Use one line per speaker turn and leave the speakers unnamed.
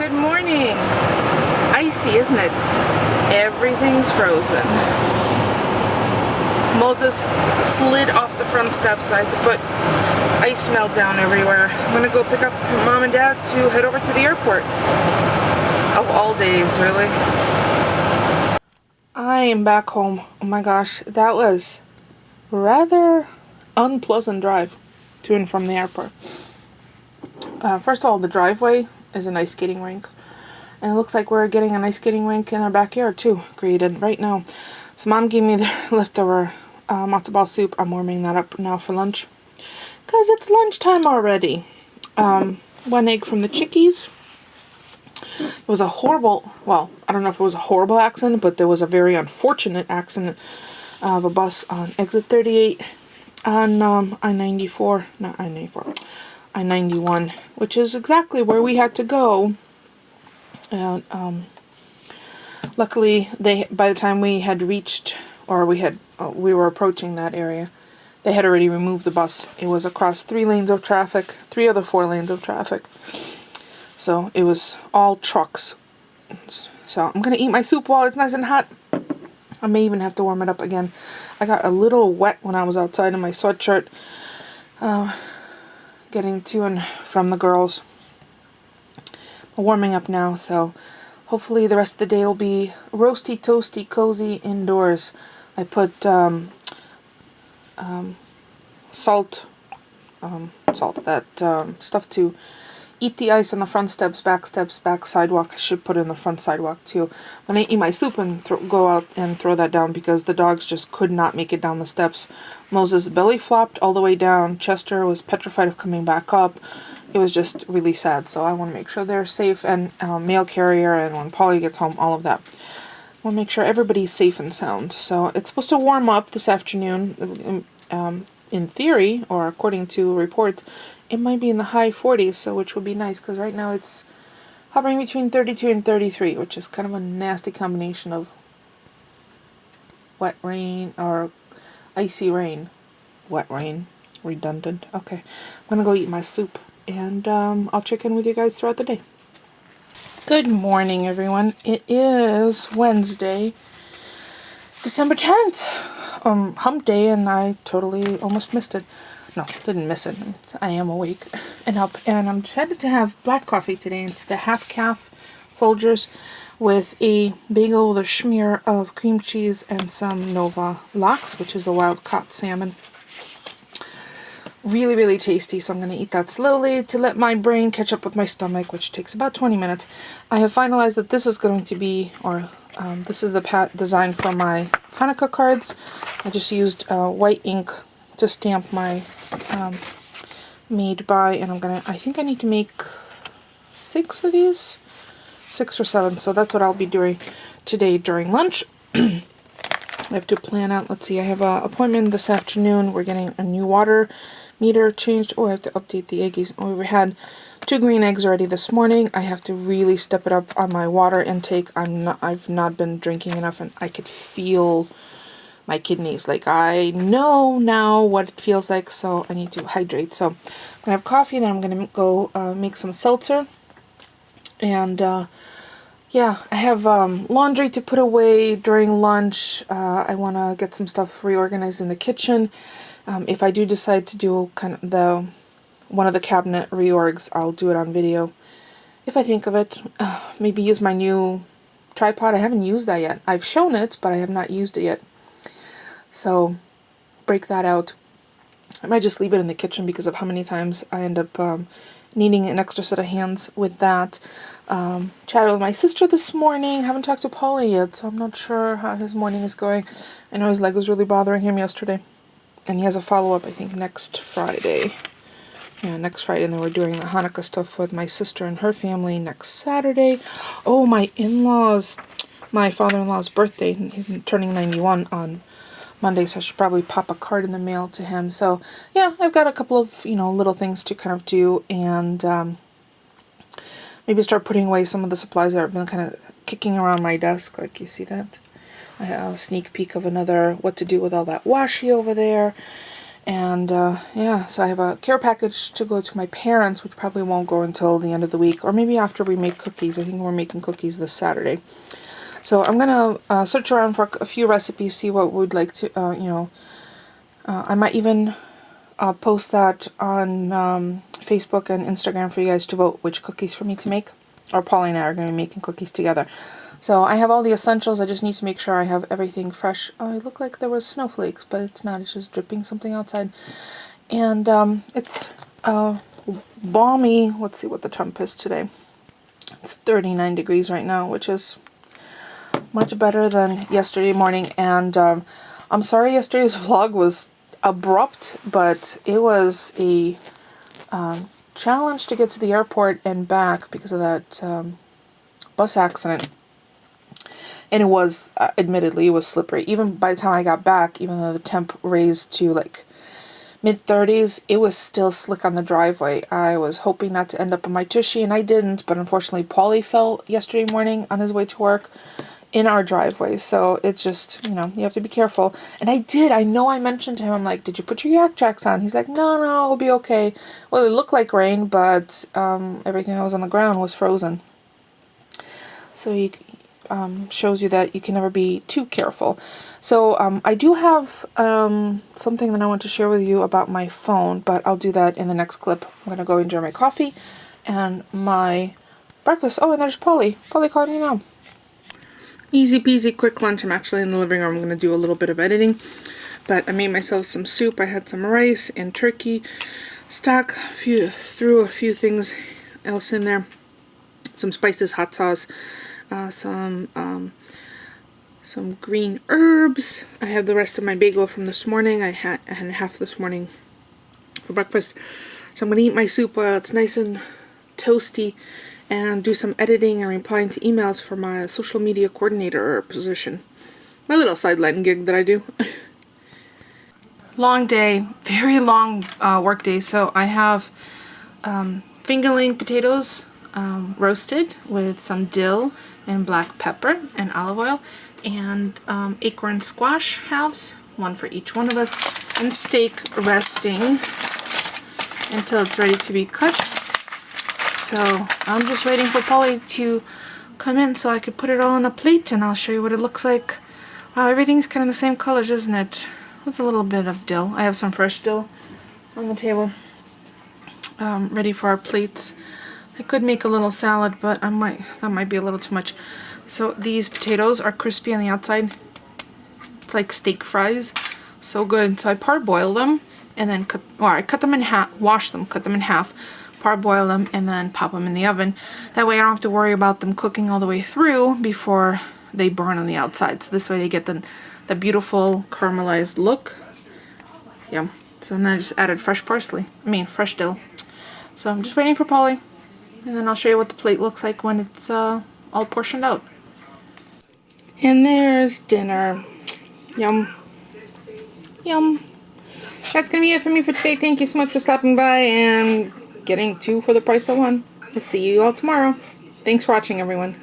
Good morning. Icy, isn't it? Everything's frozen. Moses slid off the front steps. I had to put ice melt down everywhere. I'm gonna go pick up Mom and Dad to head over to the airport. Of all days, really. I am back home. Oh my gosh, that was rather unpleasant drive to and from the airport. First of all, the driveway is an ice skating rink. And it looks like we're getting an ice skating rink in our backyard too, created right now. So Mom gave me the leftover matzo ball soup. I'm warming that up now for lunch. Because it's lunchtime already. 1 egg from the chickies. It was a horrible, well, I don't know if it was a horrible accident, but there was a very unfortunate accident of a bus on exit 38 on I-94, not I-94, I-91, which is exactly where we had to go. And luckily, by the time we had reached, or we were approaching that area, they had already removed the bus. It was across 3 lanes of traffic, 3 of the 4 lanes of traffic. So it was all trucks. So I'm gonna eat my soup while it's nice and hot. I may even have to warm it up again. I got a little wet when I was outside in my sweatshirt, getting to and from the girls. I'm warming up now, so hopefully the rest of the day will be roasty, toasty, cozy indoors. I put salt, that stuff to eat the ice on the front steps, back sidewalk. I should put it in the front sidewalk too. When I eat my soup and go out and throw that down because the dogs just could not make it down the steps. Moses' belly flopped all the way down. Chester was petrified of coming back up. It was just really sad, so I want to make sure they're safe, and mail carrier, and when Polly gets home, all of that. I want to make sure everybody's safe and sound. So it's supposed to warm up this afternoon. In theory, or according to reports, it might be in the high 40s, so which would be nice, because right now it's hovering between 32 and 33, which is kind of a nasty combination of wet rain, or icy rain. Wet rain. Redundant. Okay. I'm going to go eat my soup. And I'll check in with you guys throughout the day. Good morning, everyone. It is Wednesday, December 10th. Hump day, and I totally almost missed it. No, didn't miss it. I am awake and up. And I'm decided to have black coffee today. It's the half-calf Folgers with a bagel with a smear of cream cheese and some Nova lox, which is a wild-caught salmon. Really, really tasty, so I'm going to eat that slowly to let my brain catch up with my stomach, which takes about 20 minutes. I have finalized that this is going to be, this is the design for my Hanukkah cards. I just used white ink to stamp my made by, and I think I need to make 6 of these, 6 or 7, so that's what I'll be doing today during lunch. I have to plan out, let's see, I have an appointment this afternoon. We're getting a new water meter changed. Oh, I have to update the eggies. Oh, we had 2 green eggs already this morning. I have to really step it up on my water intake. I've not been drinking enough, and I could feel my kidneys. Like, I know now what it feels like, so I need to hydrate. So I'm gonna have coffee, then I'm gonna go make some seltzer. And yeah, I have laundry to put away during lunch. I want to get some stuff reorganized in the kitchen. If I do decide to do kind of one of the cabinet reorgs, I'll do it on video if I think of it. Maybe use my new tripod. I haven't used that yet. I've shown it, but I have not used it yet. So break that out. I might just leave it in the kitchen because of how many times I end up needing an extra set of hands with that. Chatted with my sister this morning. Haven't talked to Paulie yet, so I'm not sure how his morning is going. I know his leg was really bothering him yesterday. And he has a follow-up, I think, next Friday. Yeah, next Friday. And then we're doing the Hanukkah stuff with my sister and her family next Saturday. Oh, my in-laws. My father-in-law's birthday. He's turning 91 on Monday, so I should probably pop a card in the mail to him. So, yeah, I've got a couple of, little things to kind of do. And maybe start putting away some of the supplies that have been kind of kicking around my desk. Like, you see that? I have a sneak peek of another what to do with all that washi over there. And yeah, so I have a care package to go to my parents, which probably won't go until the end of the week, or maybe after we make cookies. I think we're making cookies this Saturday. So I'm gonna search around for a few recipes, see what we'd like to, I might even post that on Facebook and Instagram for you guys to vote which cookies for me to make. Or Polly and I are going to be making cookies together. So I have all the essentials. I just need to make sure I have everything fresh. Oh, it looked like there was snowflakes, but it's not. It's just dripping something outside. And it's balmy. Let's see what the temp is today. It's 39 degrees right now, which is much better than yesterday morning. And I'm sorry yesterday's vlog was abrupt, but it was a challenge to get to the airport and back because of that bus accident. And it was, admittedly, it was slippery. Even by the time I got back, even though the temp raised to like mid-30s, it was still slick on the driveway. I was hoping not to end up in my tushy, and I didn't, but unfortunately Paulie fell yesterday morning on his way to work in our driveway. So it's just, you know, you have to be careful. And I did. I know I mentioned to him, I'm like, did you put your yak jacks on? He's like, no, it'll be okay. Well, it looked like rain, but everything that was on the ground was frozen. So he shows you that you can never be too careful. So I do have something that I want to share with you about my phone, but I'll do that in the next clip. I'm going to go enjoy my coffee and my breakfast. Oh, and there's Polly. Polly calling me now. Easy peasy, quick lunch. I'm actually in the living room. I'm going to do a little bit of editing. But I made myself some soup. I had some rice and turkey stock. Threw a few things else in there. Some spices, hot sauce, some green herbs. I have the rest of my bagel from this morning. I had half this morning for breakfast. So I'm going to eat my soup while it's nice and toasty, and do some editing and replying to emails for my social media coordinator position. My little sideline gig that I do. Long day, very long work day. So I have fingerling potatoes roasted with some dill and black pepper and olive oil, and acorn squash halves, one for each one of us, and steak resting until it's ready to be cut. So I'm just waiting for Polly to come in so I could put it all on a plate, and I'll show you what it looks like. Wow, everything's kind of the same colors, isn't it? With a little bit of dill. I have some fresh dill on the table, ready for our plates. I could make a little salad, but that might be a little too much. So these potatoes are crispy on the outside. It's like steak fries. So good. So I parboil them and then I cut them in half, wash them, cut them in half, parboil them, and then pop them in the oven. That way I don't have to worry about them cooking all the way through before they burn on the outside. So this way they get the beautiful caramelized look. Yum. So then I just added fresh dill. So I'm just waiting for Polly, and then I'll show you what the plate looks like when it's all portioned out. And there's dinner. Yum. Yum. That's going to be it for me for today. Thank you so much for stopping by and getting 2 for the price of 1. I'll see you all tomorrow. Thanks for watching, everyone.